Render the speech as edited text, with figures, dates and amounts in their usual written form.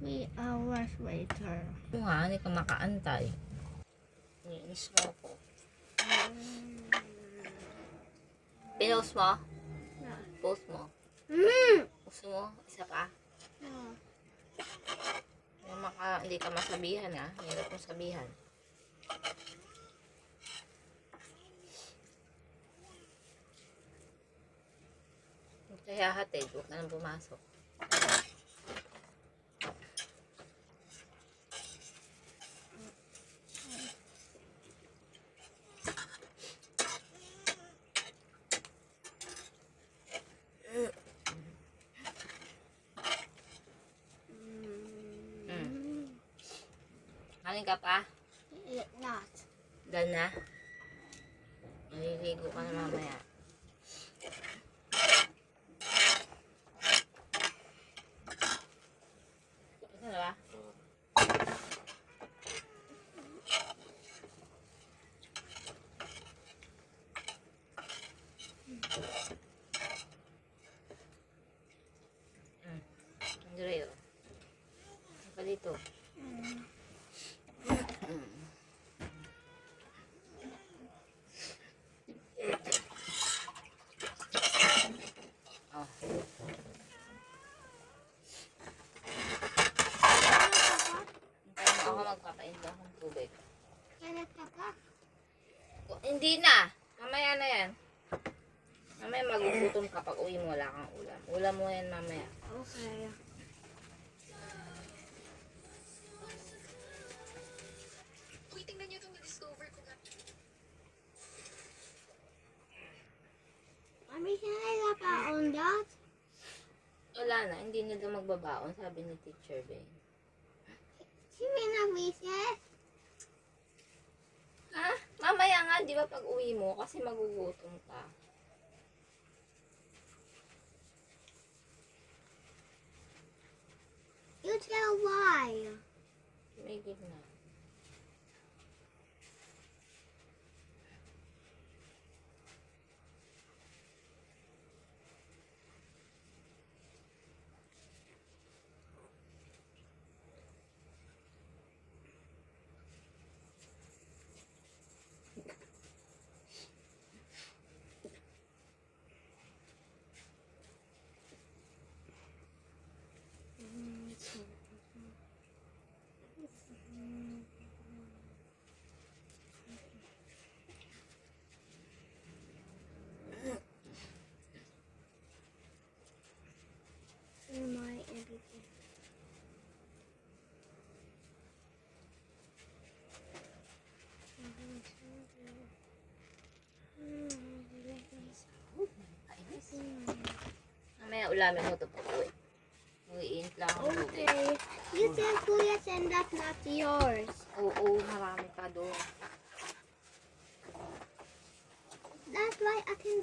3 hours later. Oo nga, hindi ka makaantay. Iinis mo ako. Pinost mo? Post mo? Gusto mo? Isa pa? Hindi ka masabihan ha. Hirap mong sabihan. Kaya hatid, huwag ka nang pumasok. Kanin ka pa? Not. Done na? Maliligo ka na mamaya. Ito na ba? Andrea, ano pa dito? Oh. Ako magpapainit akong tubig. Kailan ka pa? Hindi na. Mamaya na yan. Mamaya magugutom ka pag uwi mo, wala kang ulam. Ulam mo yan mamaya. Okay. Uy, tingnan niyo itong na-discover ko nga. Mommy, can I look on that? Wala na, hindi na daw magbabaon, sabi ni Teacher Ben. She may not miss it. Ha? Mamaya nga, di ba pag uwi mo, kasi magugutom ka. You tell why. May gitna. My everything. Mamaya ulamin mo ito pag uwi. Uwiinit lang ang tubig. Okay. You tell Kuya and that's not yours. Oo, marami pa doon. That's why I can